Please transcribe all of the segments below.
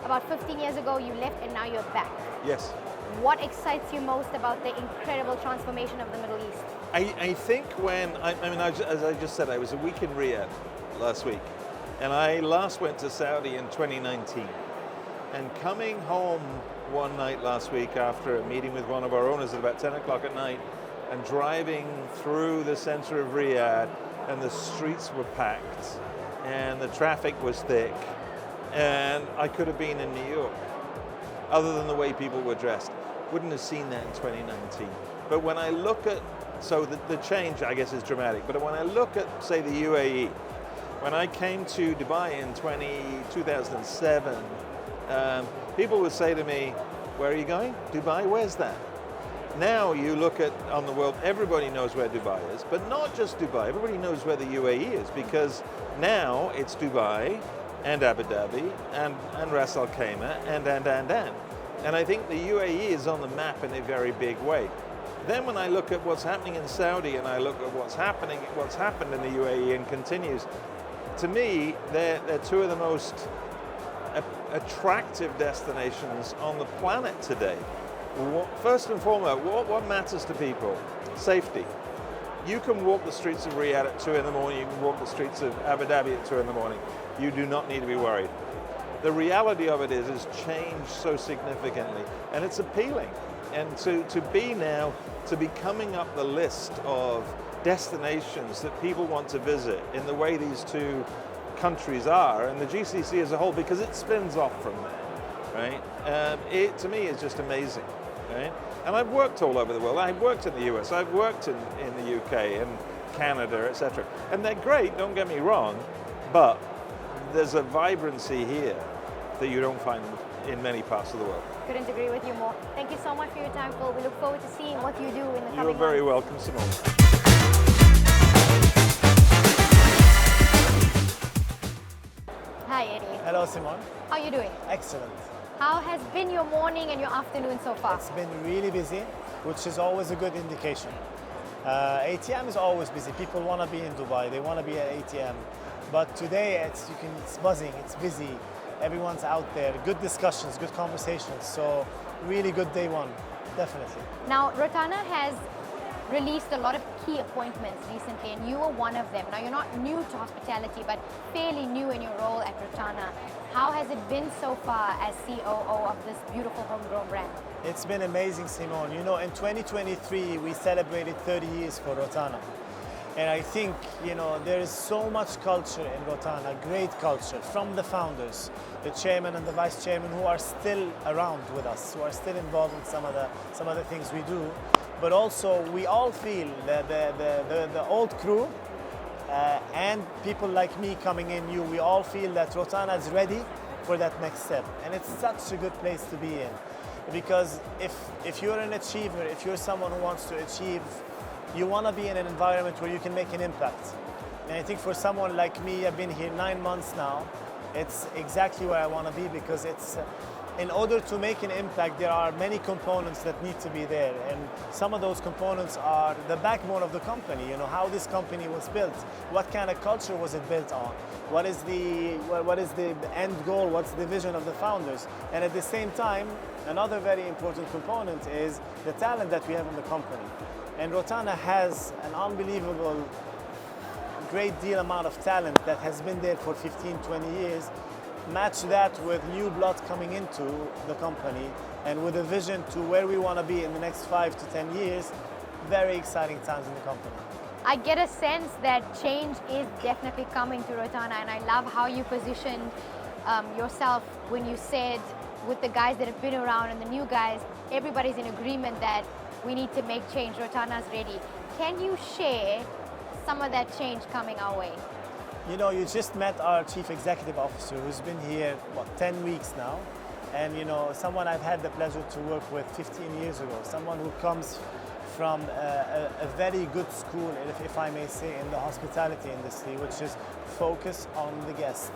About 15 years ago, you left and now you're back. Yes. What excites you most about the incredible transformation of the Middle East? I think as I just said, I was a week in Riyadh last week, and I last went to Saudi in 2019. And coming home one night last week after a meeting with one of our owners at about 10 o'clock at night, and driving through the center of Riyadh, and the streets were packed, and the traffic was thick, and I could have been in New York, other than the way people were dressed. Wouldn't have seen that in 2019. But when I look at, so the change, I guess, is dramatic, but when I look at, say, the UAE, when I came to Dubai in 2007, people would say to me, where are you going? Dubai, where's that? Now you look at, on the world, everybody knows where Dubai is, but not just Dubai, everybody knows where the UAE is, because now it's Dubai and Abu Dhabi and Ras Al Khaimah and I think the UAE is on the map in a very big way. Then when I look at what's happening in Saudi and I look at what's happened in the UAE and continues, to me, they're two of the most attractive destinations on the planet today. First and foremost, what matters to people? Safety. You can walk the streets of Riyadh at 2 in the morning, you can walk the streets of Abu Dhabi at 2 in the morning. You do not need to be worried. The reality of it is it's changed so significantly, and it's appealing. And to be coming up the list of destinations that people want to visit in the way these two countries are, and the GCC as a whole, because it spins off from there, right? It, to me, is just amazing, right? And I've worked all over the world. I've worked in the US, I've worked in the UK and Canada, etc. And they're great, don't get me wrong, but there's a vibrancy here that you don't find in many parts of the world. Couldn't agree with you more. Thank you so much for your time, Phil. We look forward to seeing what you do in the coming months. You're very welcome, Simone. Hi, Eddie. Hello, Simone. How are you doing? Excellent. How has been your morning and your afternoon so far? It's been really busy, which is always a good indication. ATM is always busy. People want to be in Dubai. They want to be at ATM. But today, it's buzzing. It's busy. Everyone's out there. Good discussions, good conversations. So really good day one, definitely. Now, Rotana has released a lot of key appointments recently, and you were one of them. Now, you're not new to hospitality, but fairly new in your role at Rotana. How has it been so far as COO of this beautiful homegrown brand? It's been amazing, Simone. You know, in 2023, we celebrated 30 years for Rotana. And I think, you know, there is so much culture in Rotana, great culture, from the founders, the chairman and the vice chairman, who are still around with us, who are still involved in some of the things we do. But also, we all feel that the old crew and people like me coming in new, we all feel that Rotana is ready for that next step. And it's such a good place to be in. Because if you're an achiever, if you're someone who wants to achieve, you want to be in an environment where you can make an impact. And I think for someone like me, I've been here 9 months now, it's exactly where I want to be, because it's, in order to make an impact, there are many components that need to be there. And some of those components are the backbone of the company, you know, how this company was built, what kind of culture was it built on, what is the end goal, what's the vision of the founders. And at the same time, another very important component is the talent that we have in the company. And Rotana has an unbelievable, great deal amount of talent that has been there for 15, 20 years. Match that with new blood coming into the company and with a vision to where we want to be in the next 5 to 10 years. Very exciting times in the company. I get a sense that change is definitely coming to Rotana, and I love how you positioned yourself when you said, with the guys that have been around and the new guys, everybody's in agreement that we need to make change. Rotana's ready. Can you share some of that change coming our way? You know, you just met our Chief Executive Officer, who's been here, 10 weeks now. And, you know, someone I've had the pleasure to work with 15 years ago. Someone who comes from a very good school, if I may say, in the hospitality industry, which is focus on the guest.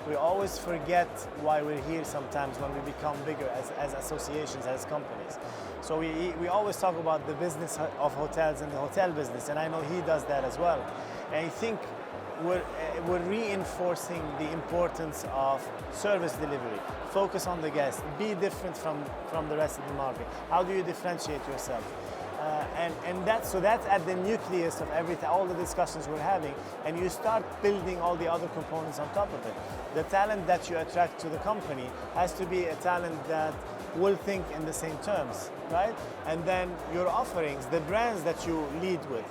We always forget why we're here sometimes when we become bigger as associations, as companies. So we always talk about the business of hotels and the hotel business, and I know he does that as well. And I think we're reinforcing the importance of service delivery. Focus on the guest. Be different from the rest of the market. How do you differentiate yourself? And that's at the nucleus of everything, all the discussions we're having, and you start building all the other components on top of it. The talent that you attract to the company has to be a talent that will think in the same terms, right? And then your offerings, the brands that you lead with.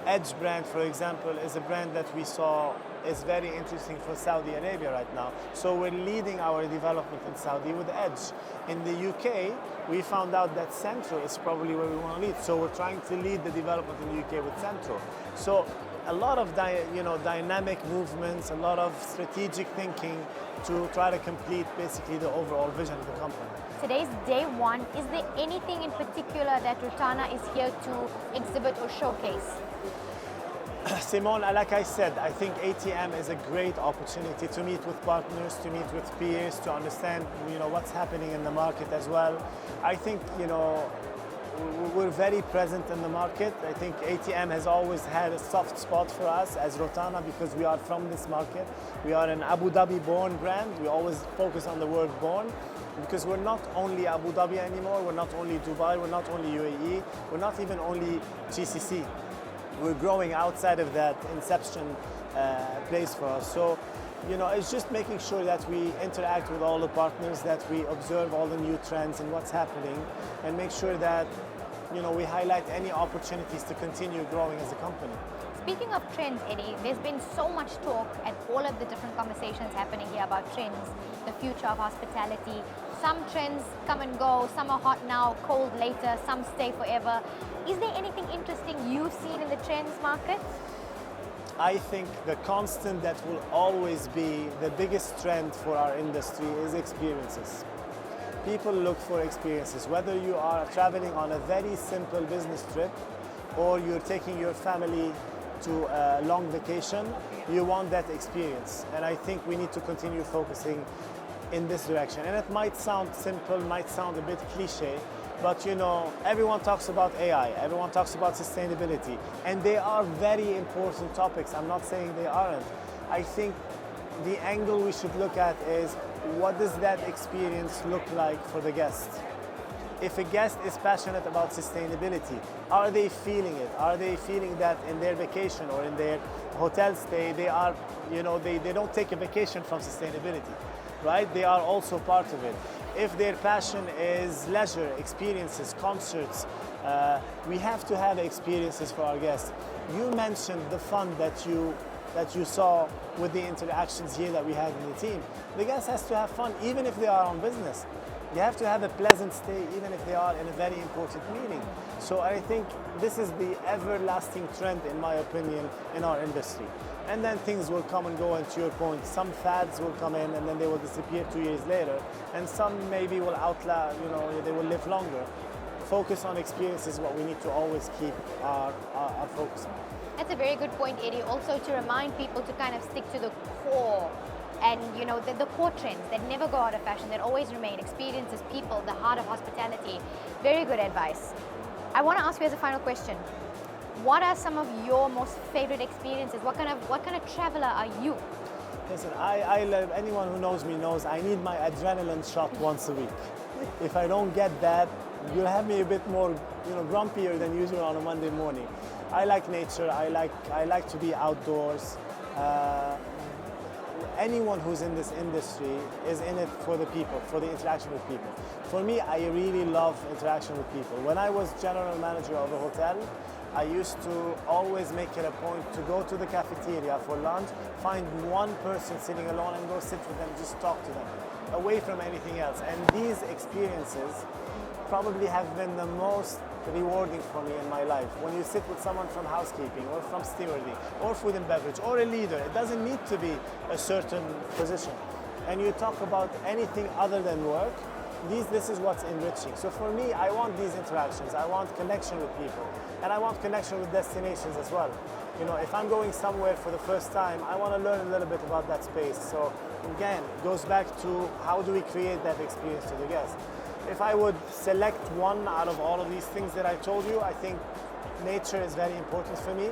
Edge brand, for example, is a brand that we saw is very interesting for Saudi Arabia right now. So we're leading our development in Saudi with Edge. In the UK, we found out that Centro is probably where we want to lead. So we're trying to lead the development in the UK with Centro. So a lot of dynamic movements, a lot of strategic thinking to try to complete basically the overall vision of the company. Today's day one. Is there anything in particular that Rotana is here to exhibit or showcase? Simone, like I said, I think ATM is a great opportunity to meet with partners, to meet with peers, to understand, what's happening in the market as well. I think, we're very present in the market. I think ATM has always had a soft spot for us as Rotana because we are from this market. We are an Abu Dhabi born brand. We always focus on the word born because we're not only Abu Dhabi anymore, we're not only Dubai, we're not only UAE, we're not even only GCC. We're growing outside of that inception place for us. So, it's just making sure that we interact with all the partners, that we observe all the new trends and what's happening, and make sure that, we highlight any opportunities to continue growing as a company. Speaking of trends, Eddie, there's been so much talk at all of the different conversations happening here about trends, the future of hospitality. Some trends come and go, some are hot now, cold later, some stay forever. Is there anything interesting you've seen in the trends market? I think the constant that will always be the biggest trend for our industry is experiences. People look for experiences, whether you are traveling on a very simple business trip or you're taking your family to a long vacation, you want that experience. And I think we need to continue focusing in this direction. And it might sound simple, might sound a bit cliche, but everyone talks about AI, everyone talks about sustainability, and they are very important topics. I'm not saying they aren't. I think the angle we should look at is what does that experience look like for the guest? If a guest is passionate about sustainability, are they feeling it? Are they feeling that in their vacation or in their hotel stay, they are, they don't take a vacation from sustainability, right? They are also part of it. If their passion is leisure, experiences, concerts, we have to have experiences for our guests. You mentioned the fun that you saw with the interactions here that we had in the team. The guest has to have fun, even if they are on business. They have to have a pleasant stay, even if they are in a very important meeting. So I think this is the everlasting trend, in my opinion, in our industry. And then things will come and go, and to your point, some fads will come in and then they will disappear 2 years later. And some maybe will outlast, they will live longer. Focus on experience is what we need to always keep our focus on. That's a very good point, Eddie. Also to remind people to kind of stick to the core and the core trends that never go out of fashion, that always remain. Experiences, people, the heart of hospitality. Very good advice. I want to ask you as a final question. What are some of your most favorite experiences? What kind of traveler are you? Listen, I love, anyone who knows me knows I need my adrenaline shot once a week. If I don't get that, you'll have me a bit more, grumpier than usual on a Monday morning. I like nature. I like to be outdoors. Anyone who's in this industry is in it for the people, for the interaction with people. For me, I really love interaction with people. When I was general manager of a hotel, I used to always make it a point to go to the cafeteria for lunch, find one person sitting alone and go sit with them, just talk to them, away from anything else. And these experiences probably have been the most rewarding for me in my life. When you sit with someone from housekeeping or from stewarding or food and beverage or a leader, it doesn't need to be a certain position, and you talk about anything other than work, this is what's enriching. So for me, I want these interactions. I want connection with people, and I want connection with destinations as well. If I'm going somewhere for the first time, I want to learn a little bit about that space. So again, it goes back to how do we create that experience to the guest. If I would select one out of all of these things that I told you, I think nature is very important for me.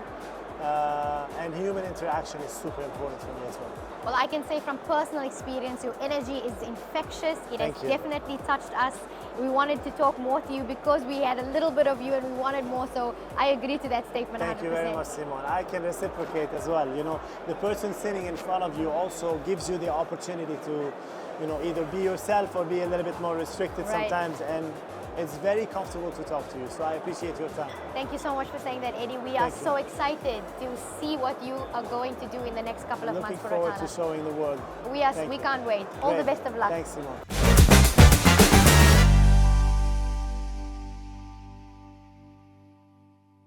and human interaction is super important for me as well. Well, I can say from personal experience, your energy is infectious. It has Thank you. definitely touched us. We wanted to talk more to you because we had a little bit of you and we wanted more. So I agree to that statement. Thank 100%. you very much, Simon. I can reciprocate as well. You know, the person sitting in front of you also gives you the opportunity to, you know, either be yourself or be a little bit more restricted Right. sometimes. And it's very comfortable to talk to you. So I appreciate your time. Thank you so much for saying that, Eddie. We are Thank you. so excited to see what you are going to do in the next couple of Looking months for forward Rotana. to showing the world. We Thank you. can't wait. All the Great. best of luck. Thanks, Simon.